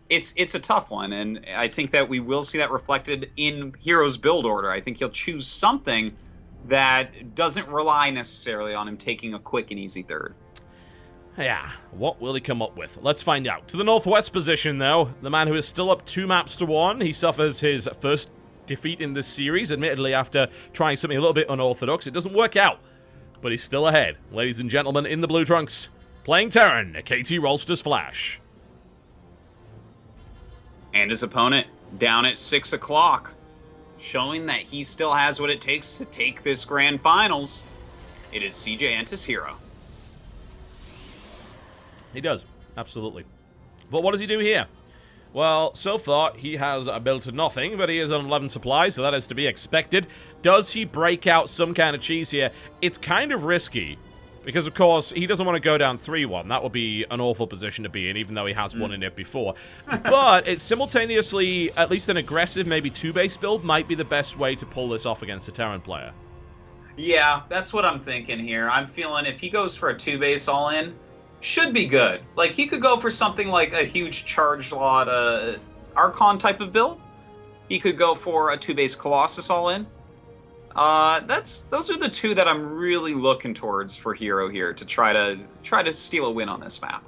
it's a tough one, and I think that we will see that reflected in herO's build order. I think he'll choose something that doesn't rely necessarily on him taking a quick and easy third. Yeah, what will he come up with? Let's find out. To the northwest position, though, the man who is still up 2 maps to 1. He suffers his first defeat in this series, admittedly after trying something a little bit unorthodox. It doesn't work out, but he's still ahead. Ladies and gentlemen, in the blue trunks, playing Terran, KT Rolster's Flash. And his opponent down at 6 o'clock, showing that he still has what it takes to take this grand finals. It is CJ Entis herO. He does, absolutely. But what does he do here? Well, so far, he has built nothing, but he is on 11 supplies, so that is to be expected. Does he break out some kind of cheese here? It's kind of risky, because, of course, he doesn't want to go down 3-1. That would be an awful position to be in, even though he has won in it before. But it's simultaneously, at least an aggressive, maybe 2-base build might be the best way to pull this off against a Terran player. Yeah, that's what I'm thinking here. I'm feeling if he goes for a 2-base all-in, should be good. Like, he could go for something like a huge charge lot Archon type of build. He could go for a 2-base Colossus all-in. Those are the two that I'm really looking towards for herO here to try to steal a win on this map.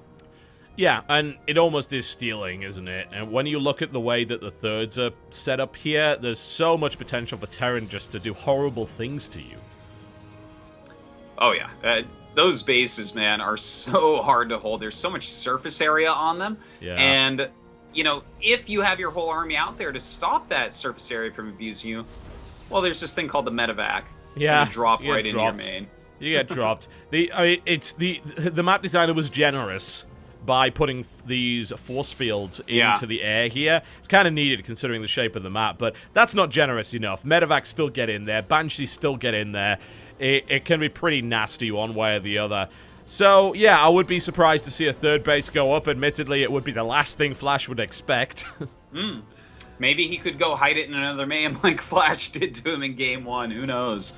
Yeah, and it almost is stealing, isn't it? And when you look at the way that the thirds are set up here, there's so much potential for Terran just to do horrible things to you. Oh yeah, those bases, man, are so hard to hold. There's so much surface area on them. Yeah. And, you know, if you have your whole army out there to stop that surface area from abusing you, well, there's this thing called the medevac. It's gonna drop right into your main. You get dropped. The map designer was generous by putting these force fields into the air here. It's kind of needed considering the shape of the map, but that's not generous enough. Medevacs still get in there. Banshees still get in there. It can be pretty nasty one way or the other. So, yeah, I would be surprised to see a third base go up. Admittedly, it would be the last thing Flash would expect. Maybe he could go hide it in another main like Flash did to him in Game 1. Who knows?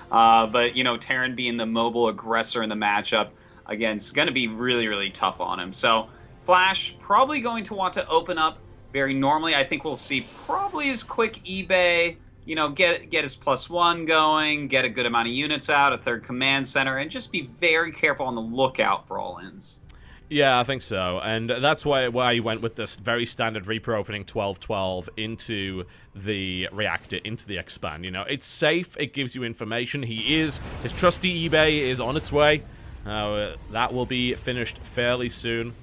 But, you know, Terran being the mobile aggressor in the matchup, again, it's going to be really, really tough on him. So, Flash probably going to want to open up very normally. I think we'll see probably his quick eBay, you know, get his +1 going, get a good amount of units out, a third command center, and just be very careful on the lookout for all-ins. Yeah, I think so, and that's why you went with this very standard Reaper opening 12-12 into the reactor, into the expand. You know, it's safe, it gives you information. His trusty eBay is on its way. That will be finished fairly soon.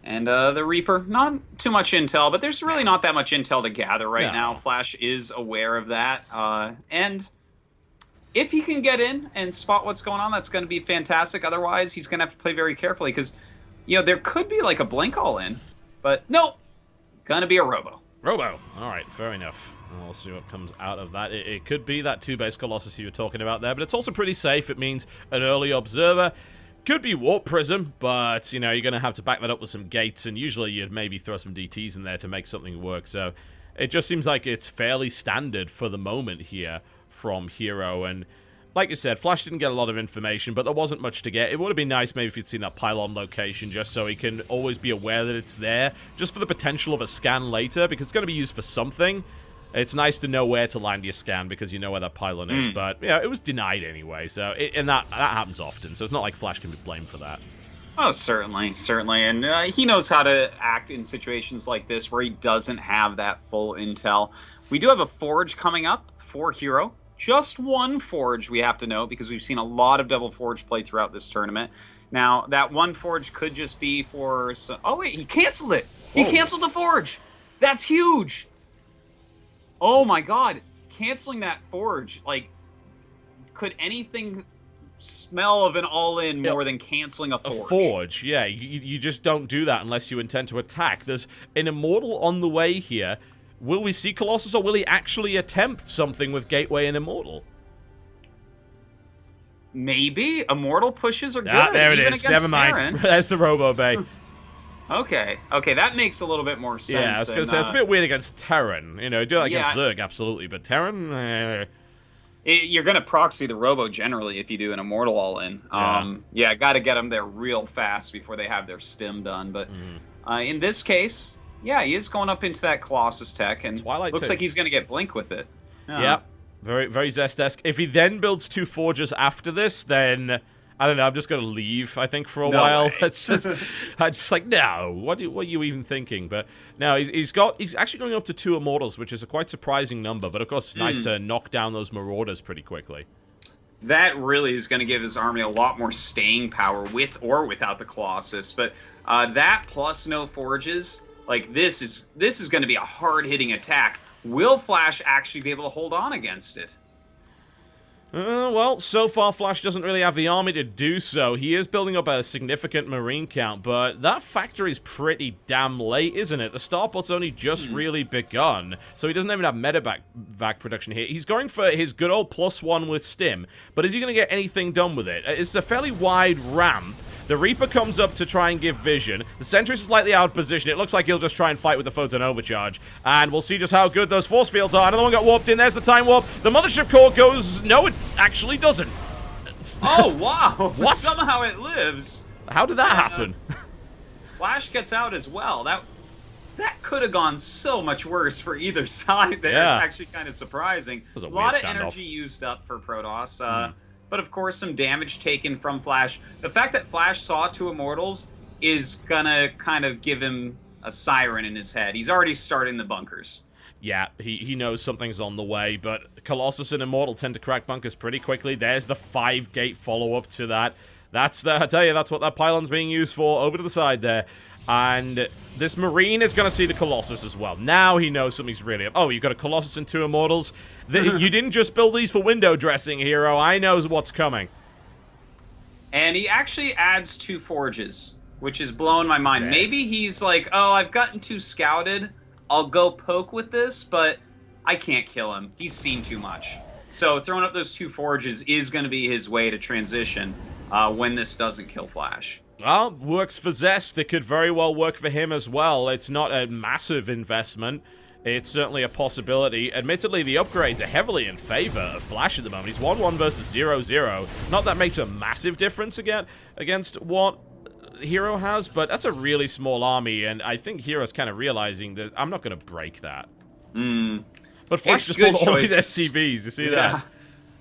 And the Reaper, not too much intel, but there's really not that much intel to gather right now. Flash is aware of that. And if he can get in and spot what's going on, that's going to be fantastic. Otherwise, he's going to have to play very carefully because, you know, there could be like a blink all-in. But no, going to be a Robo. Robo. All right, fair enough. We'll see what comes out of that. It could be that 2-base Colossus you were talking about there, but it's also pretty safe. It means an early observer. Could be Warp Prism, but, you know, you're going to have to back that up with some gates, and usually you'd maybe throw some DTs in there to make something work. So it just seems like it's fairly standard for the moment here from herO. And like you said, Flash didn't get a lot of information, but there wasn't much to get. It would have been nice maybe if you'd seen that pylon location just so he can always be aware that it's there, just for the potential of a scan later, because it's going to be used for something. It's nice to know where to land your scan because you know where that pylon is, but yeah, it was denied anyway, so and that happens often, so it's not like Flash can be blamed for that. Oh, certainly, and he knows how to act in situations like this where he doesn't have that full intel. We do have a Forge coming up for herO. Just one Forge, we have to know, because we've seen a lot of double Forge play throughout this tournament. Now, that one Forge could just be for... Oh, wait, he canceled it! He canceled the Forge! That's huge! Oh my god, canceling that Forge, like, could anything smell of an all-in more than canceling a Forge? A Forge, yeah, you just don't do that unless you intend to attack. There's an Immortal on the way here. Will we see Colossus, or will he actually attempt something with Gateway and Immortal? Maybe. Immortal pushes are good. There it is, never mind. Terran. There's the Robo Bay. Okay, that makes a little bit more sense. Yeah, I was going to say, it's a bit weird against Terran. You know, do it against Zerg, absolutely, but Terran... You're going to proxy the Robo generally if you do an Immortal all-in. Yeah, got to get them there real fast before they have their stim done. But In this case, yeah, he is going up into that Colossus tech, and Twilight looks too. like he's going to get Blink with it. Yep. Very, very Zest-esque. If he then builds 2 Forges after this, then I don't know. I'm just gonna leave. I think for a while. It's just, I'm just like, no. What are you even thinking? But no, he's actually going up to 2 Immortals, which is a quite surprising number. But of course, it's nice to knock down those Marauders pretty quickly. That really is going to give his army a lot more staying power with or without the Colossus. But that plus no Forges, like this is going to be a hard hitting attack. Will Flash actually be able to hold on against it? Well, so far Flash doesn't really have the army to do so. He is building up a significant Marine count, but that factory is pretty damn late, isn't it? The starport's only just really begun, so he doesn't even have medevac production here. He's going for his good old +1 with Stim, but is he going to get anything done with it? It's a fairly wide ramp. The Reaper comes up to try and give vision. The Sentry is slightly out of position. It looks like he'll just try and fight with the Photon Overcharge. And we'll see just how good those force fields are. Another one got warped in. There's the Time Warp. The Mothership Core goes... No, it actually doesn't. Oh, wow. What? Somehow it lives. How did that happen? Flash gets out as well. That could have gone so much worse for either side there. Yeah. It's actually kind of surprising. A lot of standoff. energy used up for Protoss. But of course, some damage taken from Flash. The fact that Flash saw 2 Immortals is gonna kind of give him a siren in his head. He's already starting the bunkers. Yeah, he knows something's on the way, but Colossus and Immortal tend to crack bunkers pretty quickly. There's the 5-gate follow-up to that. I tell you, that's what that pylon's being used for, over to the side there. And this Marine is going to see the Colossus as well. Now he knows something's really up. Oh, you've got a Colossus and 2 Immortals. You didn't just build these for window dressing, herO. I know what's coming. And he actually adds 2 Forges, which is blowing my mind. Sad. Maybe he's like, oh, I've gotten too scouted. I'll go poke with this, but I can't kill him. He's seen too much. So throwing up those 2 Forges is going to be his way to transition when this doesn't kill Flash. Well, works for Zest. It could very well work for him as well. It's not a massive investment. It's certainly a possibility. Admittedly, the upgrades are heavily in favor of Flash at the moment. He's 1-1 versus 0-0. Not that makes a massive difference against what herO has, but that's a really small army, and I think herO's kind of realizing that I'm not going to break that. But Flash just pulled all of his SCVs. You see that?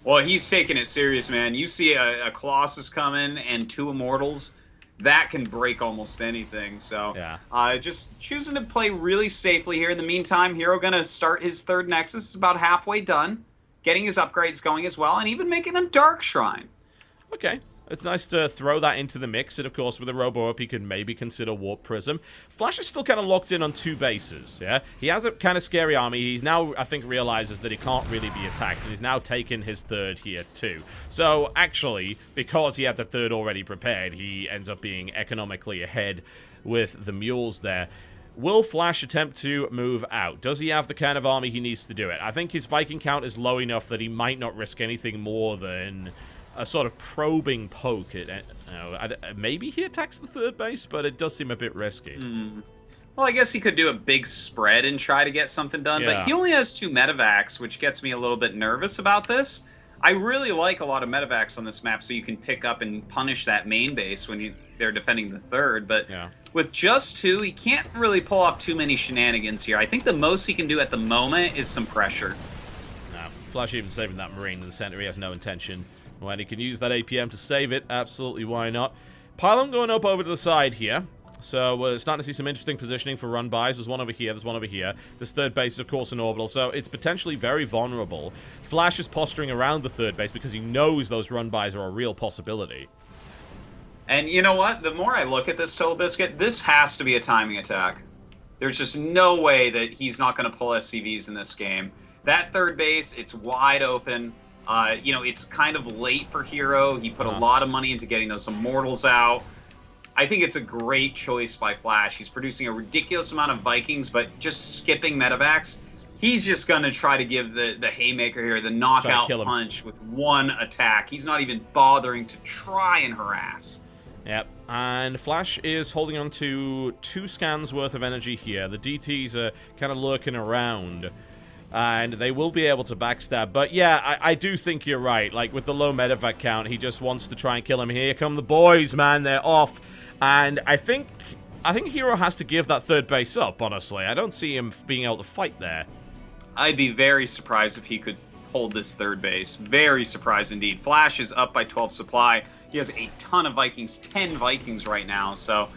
Well, he's taking it serious, man. You see a Colossus coming and 2 Immortals. That can break almost anything. So, just choosing to play really safely here. In the meantime, herO going to start his 3rd Nexus. It's about halfway done. Getting his upgrades going as well, and even making a Dark Shrine. Okay. It's nice to throw that into the mix, and of course, with a Robo-Up, he could maybe consider Warp Prism. Flash is still kind of locked in on 2 bases, yeah? He has a kind of scary army. He's now, I think, realizes that he can't really be attacked, and he's now taken his 3rd here, too. So, actually, because he had the 3rd already prepared, he ends up being economically ahead with the Mules there. Will Flash attempt to move out? Does he have the kind of army he needs to do it? I think his Viking count is low enough that he might not risk anything more than a sort of probing poke. Maybe he attacks the 3rd base, but it does seem a bit risky. Well, I guess he could do a big spread and try to get something done, but he only has 2 medevacs, which gets me a little bit nervous about this. I really like a lot of medevacs on this map, so you can pick up and punish that main base when they're defending the 3rd, but with just 2, he can't really pull off too many shenanigans here. I think the most he can do at the moment is some pressure. Flash even saving that Marine in the center. He has no intention. When he can use that APM to save it, absolutely, why not? Pylon going up over to the side here. So we're starting to see some interesting positioning for run-bys. There's one over here, there's one over here. This 3rd base is, of course, an orbital, so it's potentially very vulnerable. Flash is posturing around the 3rd base because he knows those run-bys are a real possibility. And you know what? The more I look at this Total Biscuit, this has to be a timing attack. There's just no way that he's not going to pull SCVs in this game. That 3rd base, it's wide open. You know, it's kind of late for herO. He put a lot of money into getting those Immortals out. I think it's a great choice by Flash. He's producing a ridiculous amount of Vikings, but just skipping medevacs. He's just going to try to give the haymaker here, the knockout punch with 1 attack. He's not even bothering to try and harass. Yep, and Flash is holding on to 2 scans worth of energy here. The DTs are kind of lurking around, and they will be able to backstab. But yeah, I do think you're right. Like, with the low medevac count, he just wants to try and kill him. Here come the boys, man. They're off. And I think I think herO has to give that third base up, honestly. I don't see him being able to fight there. I'd be very surprised if he could hold this third base. Very surprised indeed. Flash is up by 12 supply. He has a ton of Vikings, 10 Vikings right now, so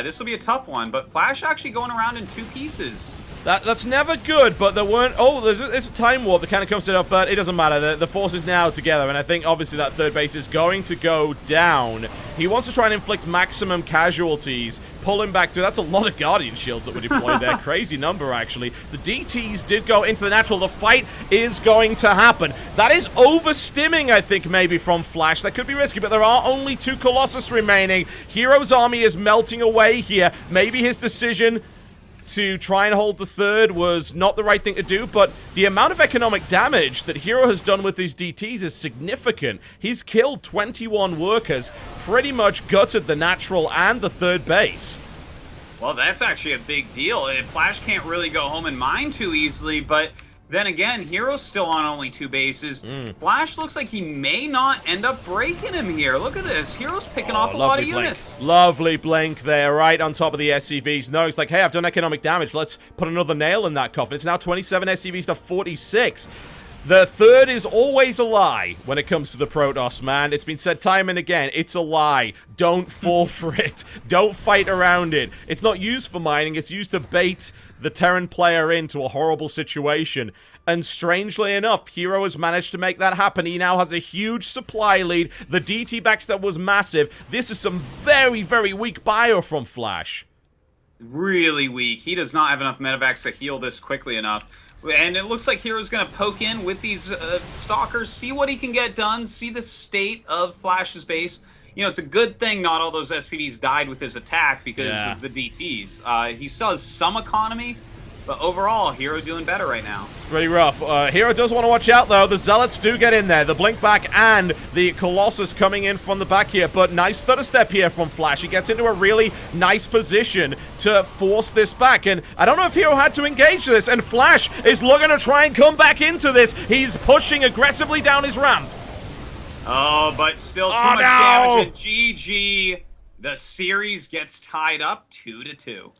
this will be a tough one. But Flash actually going around in 2 pieces. That's never good, but there weren't... Oh, there's a time warp that kind of comes it up, but it doesn't matter. The force is now together, and I think, obviously, that third base is going to go down. He wants to try and inflict maximum casualties, pull him back through. That's a lot of Guardian Shields that were deployed there. Crazy number, actually. The DTs did go into the natural. The fight is going to happen. That is overstimming, I think, maybe, from Flash. That could be risky, but there are only 2 Colossus remaining. herO's army is melting away here. Maybe his decision to try and hold the third was not the right thing to do, but the amount of economic damage that herO has done with his DTs is significant. He's killed 21 workers, pretty much gutted the natural and the third base. Well, that's actually a big deal. Flash can't really go home and mine too easily, but then again, herO's still on only 2 bases. Flash looks like he may not end up breaking him here. Look at this. herO's picking off a lot of units. Lovely blink there, right on top of the SCVs. No, it's like, hey, I've done economic damage. Let's put another nail in that coffin. It's now 27 SCVs to 46. The third is always a lie when it comes to the Protoss, man. It's been said time and again. It's a lie. Don't fall for it. Don't fight around it. It's not used for mining. It's used to bait the Terran player into a horrible situation. And strangely enough, herO has managed to make that happen. He now has a huge supply lead. The DT backstab was massive. This is some very, very weak bio from Flash. Really weak. He does not have enough medevacs to heal this quickly enough. And it looks like herO's going to poke in with these Stalkers, see what he can get done, see the state of Flash's base. You know, it's a good thing not all those SCVs died with his attack because of the DTs. He still has some economy, but overall, herO doing better right now. It's pretty rough. herO does want to watch out, though. The Zealots do get in there. The blink back and the Colossus coming in from the back here. But nice stutter step here from Flash. He gets into a really nice position to force this back. And I don't know if herO had to engage this. And Flash is looking to try and come back into this. He's pushing aggressively down his ramp. Oh, but still too much damage. And GG. The series gets tied up 2-2.